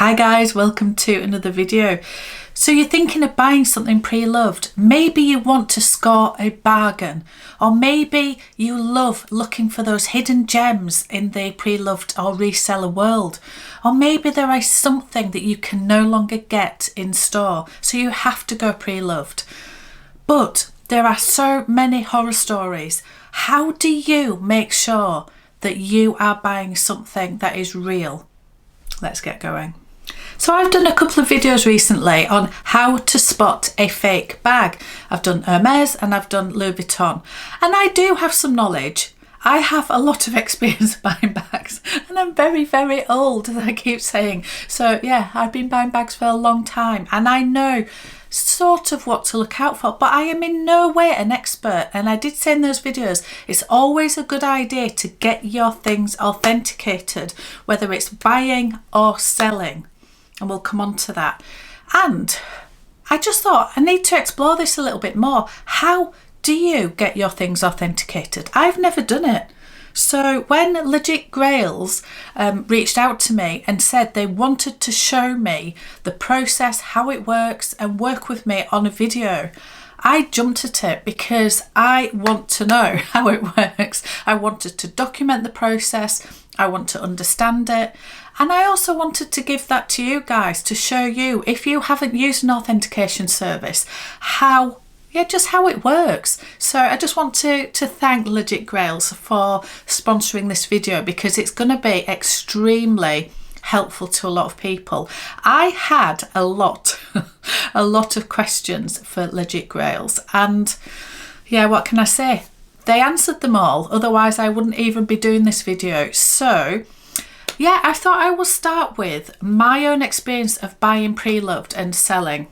Hi guys, welcome to another video. So you're thinking of buying something pre-loved. Maybe you want to score a bargain, or maybe you love looking for those hidden gems in the pre-loved or reseller world, or maybe there is something that you can no longer get in store, so you have to go pre-loved. But there are so many horror stories. How do you make sure that you are buying something that is real? Let's get going. So I've done a couple of videos recently on how to spot a fake bag. I've done Hermes and I've done Louis Vuitton, and I do have some knowledge. I have a lot of experience buying bags, and I'm very, very old, as I keep saying. So yeah, I've been buying bags for a long time, and I know sort of what to look out for, but I am in no way an expert. And I did say in those videos, it's always a good idea to get your things authenticated, whether it's buying or selling, and we'll come on to that. And I just thought I need to explore this a little bit more. How do you get your things authenticated? I've never done it. So when Legit Grails reached out to me and said they wanted to show me the process, how it works, and work with me on a video, I jumped at it because I want to know how it works. I wanted to document the process. I want to understand it. And I also wanted to give that to you guys to show you, if you haven't used an authentication service, just how it works. So I just want to thank Legit Grails for sponsoring this video, because it's going to be extremely helpful to a lot of people. I had a lot of questions for Legit Grails, and yeah, what can I say? They answered them all, otherwise I wouldn't even be doing this video. So yeah, I thought I will start with my own experience of buying pre-loved and selling.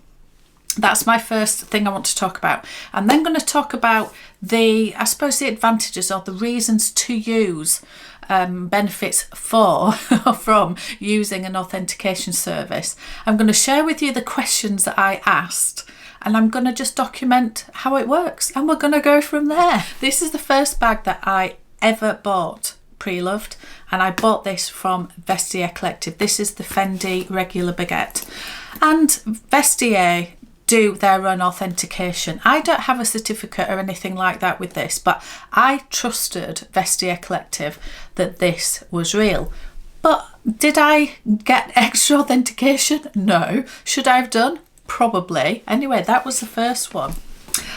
That's my first thing I want to talk about. I'm then going to talk about the advantages or the reasons to use, benefits from using an authentication service. I'm going to share with you the questions that I asked, and I'm going to just document how it works, and we're going to go from there. This is the first bag that I ever bought pre-loved, and I bought this from Vestiaire Collective. This is the Fendi regular baguette, and Vestiaire do their own authentication. I don't have a certificate or anything like that with this, but I trusted Vestiaire Collective that this was real. But did I get extra authentication? No. Should I have done? Probably. Anyway, that was the first one.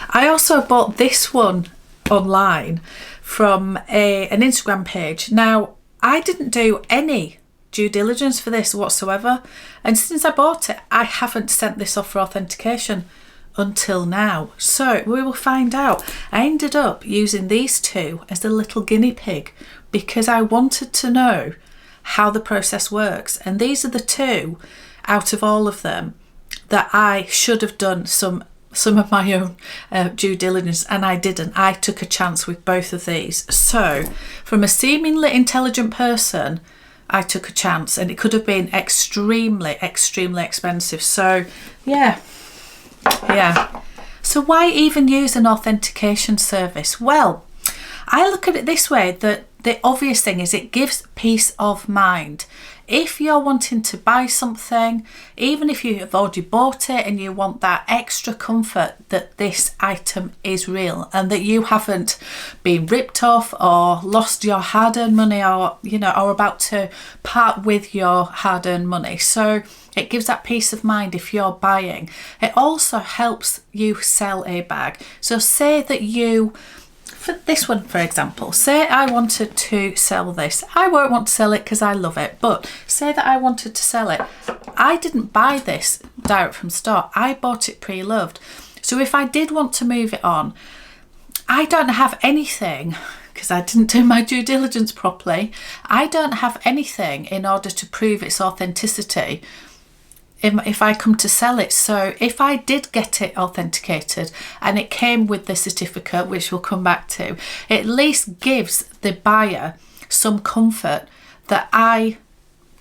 I also bought this one online from an Instagram page. Now, I didn't do any due diligence for this whatsoever, and since I bought it, I haven't sent this off for authentication until now. So we will find out. I ended up using these two as a little guinea pig because I wanted to know how the process works, and these are the two out of all of them that I should have done some of my own due diligence, and I didn't. I took a chance with both of these. So from a seemingly intelligent person, I took a chance, and it could have been extremely expensive. So yeah. So why even use an authentication service? Well, I look at it this way, that the obvious thing is it gives peace of mind. If you're wanting to buy something, even if you have already bought it and you want that extra comfort that this item is real and that you haven't been ripped off or lost your hard-earned money, or or about to part with your hard-earned money. So it gives that peace of mind if you're buying. It also helps you sell a bag. So say that you, for this one, for example, say I wanted to sell this. I won't want to sell it because I love it, but say that I wanted to sell it. I didn't buy this direct from store. I bought it pre-loved. So if I did want to move it on, I don't have anything, because I didn't do my due diligence properly. I don't have anything in order to prove its authenticity if I come to sell it. So if I did get it authenticated and it came with the certificate, which we'll come back to, it at least gives the buyer some comfort that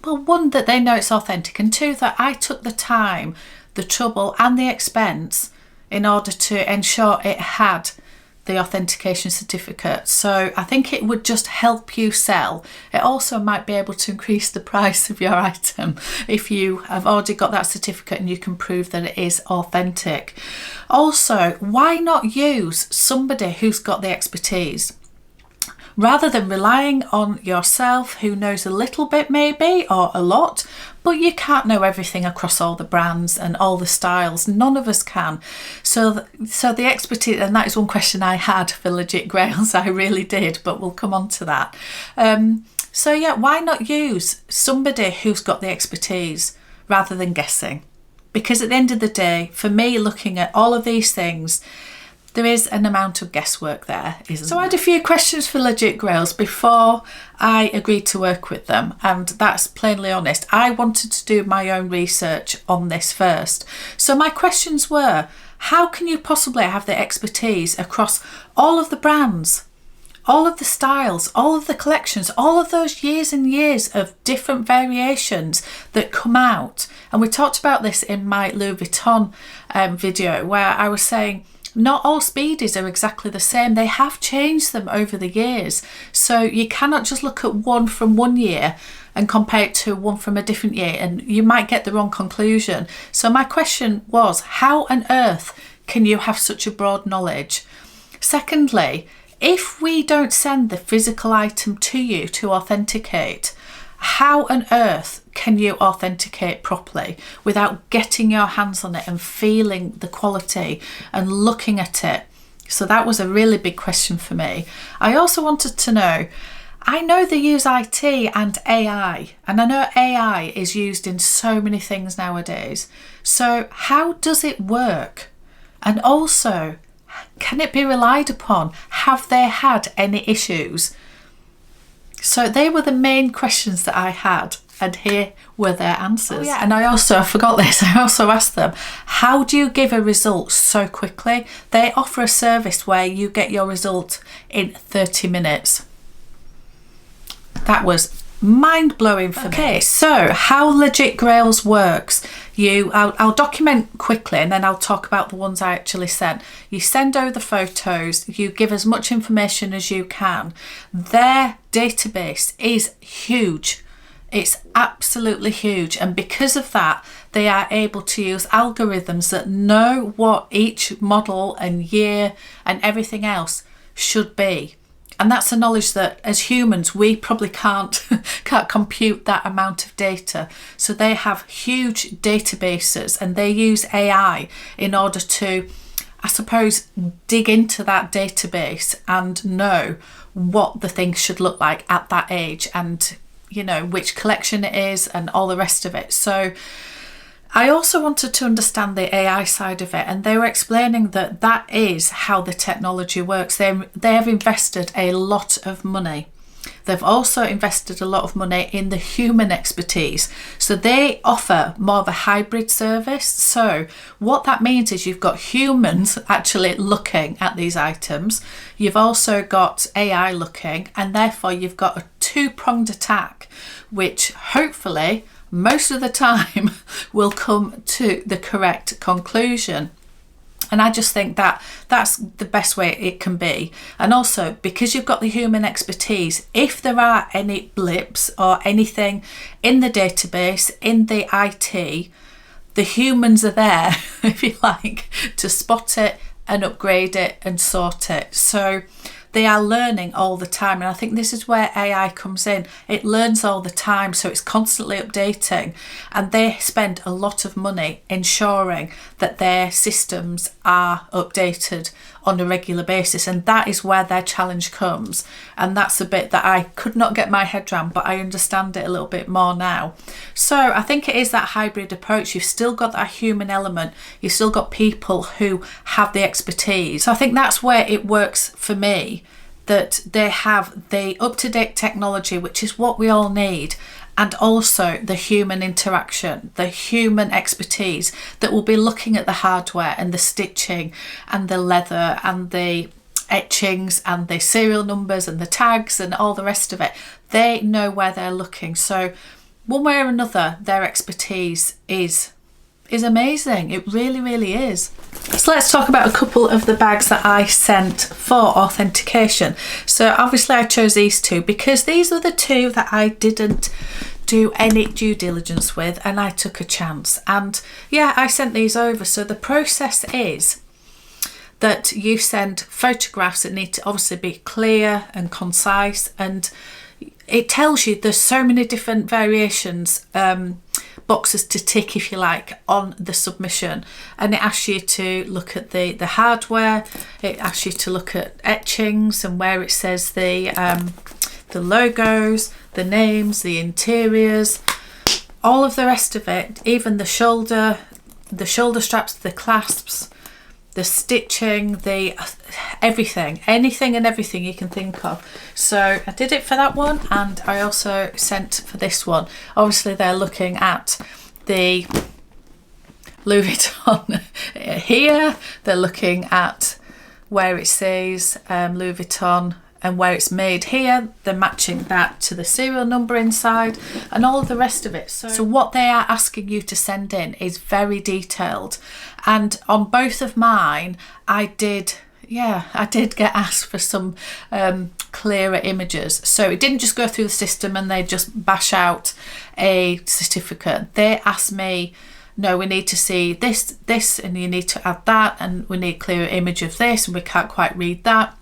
one, that they know it's authentic, and two, that I took the time, the trouble and the expense in order to ensure it had the authentication certificate. So I think it would just help you sell. It also might be able to increase the price of your item if you have already got that certificate and you can prove that it is authentic. Also, why not use somebody who's got the expertise? Rather than relying on yourself, who knows a little bit maybe, or a lot, but you can't know everything across all the brands and all the styles. None of us can. So the expertise, and that is one question I had for Legit Grails, I really did, but we'll come on to that. So yeah, why not use somebody who's got the expertise rather than guessing? Because at the end of the day, for me, looking at all of these things, there is an amount of guesswork there, isn't there? So I had a few questions for Legit Grails before I agreed to work with them, and that's plainly honest. I wanted to do my own research on this first. So my questions were, how can you possibly have the expertise across all of the brands, all of the styles, all of the collections, all of those years and years of different variations that come out? And we talked about this in my Louis Vuitton video, where I was saying, not all speedies are exactly the same. They have changed them over the years. So you cannot just look at one from one year and compare it to one from a different year, and you might get the wrong conclusion. So my question was, how on earth can you have such a broad knowledge? Secondly, if we don't send the physical item to you to authenticate, how on earth can you authenticate properly without getting your hands on it and feeling the quality and looking at it? So that was a really big question for me. I also wanted to know, I know they use IT and AI, and I know AI is used in so many things nowadays. So how does it work? And also, can it be relied upon? Have they had any issues? So they were the main questions that I had, and here were their answers. Oh, yeah. And I forgot this, I also asked them, how do you give a result so quickly? They offer a service where you get your result in 30 minutes. That was mind-blowing for me. Okay, so how Legit Grails works. I'll document quickly and then I'll talk about the ones I actually sent. You send over the photos, you give as much information as you can. Their database is huge. It's absolutely huge, and because of that they are able to use algorithms that know what each model and year and everything else should be. And that's a knowledge that as humans we probably can't compute that amount of data. So they have huge databases and they use AI in order to, I suppose, dig into that database and know what the thing should look like at that age, and you know which collection it is and all the rest of it. So I also wanted to understand the AI side of it, and they were explaining that that is how the technology works. They have invested a lot of money. They've also invested a lot of money in the human expertise. So they offer more of a hybrid service. So what that means is you've got humans actually looking at these items. You've also got AI looking, and therefore you've got a two-pronged attack, which hopefully most of the time will come to the correct conclusion. And I just think that that's the best way it can be. And also, because you've got the human expertise, if there are any blips or anything in the database, in the IT, the humans are there, if you like, to spot it and upgrade it and sort it. So they are learning all the time, and I think this is where AI comes in. It learns all the time, so it's constantly updating, and they spend a lot of money ensuring that their systems are updated on a regular basis, and that is where their challenge comes. And that's a bit that I could not get my head around, but I understand it a little bit more now. So I think it is that hybrid approach. You've still got that human element, you've still got people who have the expertise. So I think that's where it works for me, that they have the up-to-date technology, which is what we all need, and also the human interaction, the human expertise that will be looking at the hardware and the stitching and the leather and the etchings and the serial numbers and the tags and all the rest of it. They know where they're looking. So one way or another, their expertise is is amazing. It really, really is. So let's talk about a couple of the bags that I sent for authentication. So obviously I chose these two because these were the two that I didn't do any due diligence with, and I took a chance, and yeah, I sent these over. So the process is that you send photographs that need to obviously be clear and concise, and it tells you there's so many different variations, boxes to tick if you like, on the submission, and it asks you to look at the hardware, it asks you to look at etchings and where it says the logos, the names, the interiors, all of the rest of it, even the shoulder straps, the clasps, the stitching, the everything, anything and everything you can think of. So I did it for that one, and I also sent for this one. Obviously they're looking at the Louis Vuitton here, they're looking at where it says Louis Vuitton and where it's made here, they're matching that to the serial number inside and all of the rest of it. So what they are asking you to send in is very detailed, and on both of mine I did get asked for some clearer images. So it didn't just go through the system and they just bash out a certificate. They asked me, no, we need to see this and you need to add that, and we need a clearer image of this and we can't quite read that.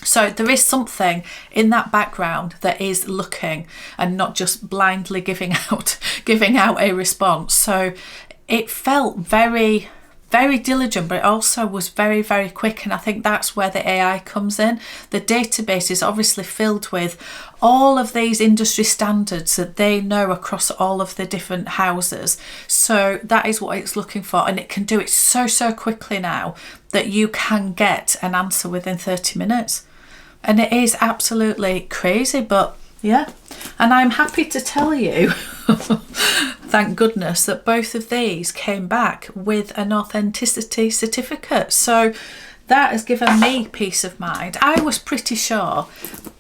So there is something in that background that is looking and not just blindly giving out a response. So it felt very, very diligent, but it also was very, very quick. And I think that's where the AI comes in. The database is obviously filled with all of these industry standards that they know across all of the different houses. So that is what it's looking for. And it can do it so quickly now that you can get an answer within 30 minutes. And it is absolutely crazy, but yeah. And I'm happy to tell you, thank goodness, that both of these came back with an authenticity certificate. So that has given me peace of mind. I was pretty sure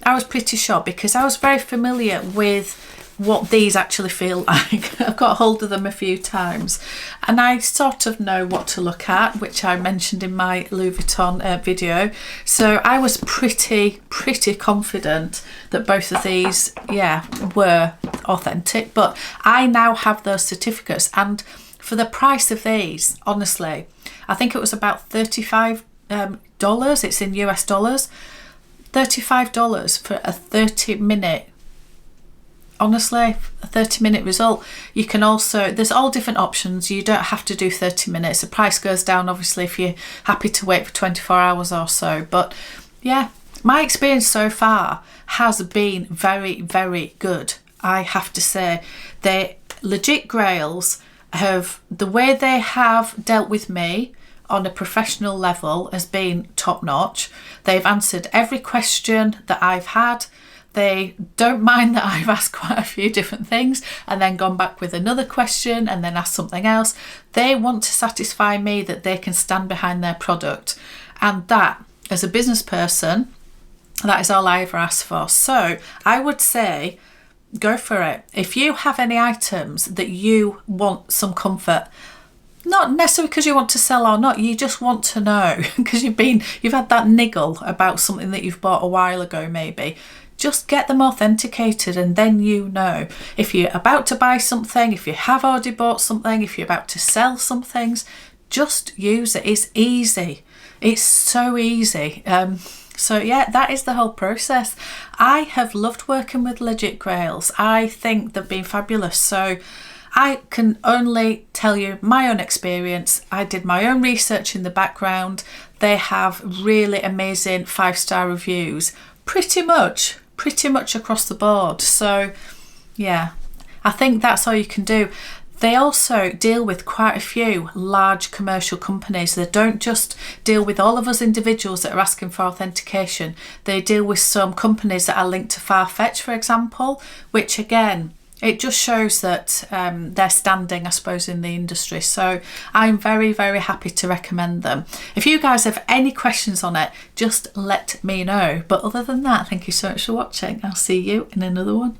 because I was very familiar with what these actually feel like. I've got hold of them a few times and I sort of know what to look at, which I mentioned in my Louis Vuitton video. So I was pretty confident that both of these were authentic, but I now have those certificates, and for the price of these, honestly, I think it was about $35, it's in US dollars, $35 for a 30-minute, honestly, a 30-minute result. You can also, there's all different options. You don't have to do 30 minutes. The price goes down obviously if you're happy to wait for 24 hours or so. But yeah, my experience so far has been very, very good. I have to say, the Legit Grails have, the way they have dealt with me on a professional level has been top notch. They've answered every question that I've had. They don't mind that I've asked quite a few different things and then gone back with another question and then asked something else. They want to satisfy me that they can stand behind their product. And that, as a business person, that is all I ever ask for. So I would say, go for it. If you have any items that you want some comfort, not necessarily because you want to sell or not, you just want to know because you've had that niggle about something that you've bought a while ago maybe. Just get them authenticated, and then you know if you're about to buy something, if you have already bought something, if you're about to sell some things, just use it. It's easy. It's so easy. So yeah, that is the whole process. I have loved working with Legit Grails. I think they've been fabulous. So I can only tell you my own experience. I did my own research in the background. They have really amazing 5-star reviews, pretty much across the board. So yeah, I think that's all you can do. They also deal with quite a few large commercial companies. They don't just deal with all of us individuals that are asking for authentication. They deal with some companies that are linked to Farfetch, for example, which again, it just shows that they're standing, I suppose, in the industry. So I'm very, very happy to recommend them. If you guys have any questions on it, just let me know. But other than that, thank you so much for watching. I'll see you in another one.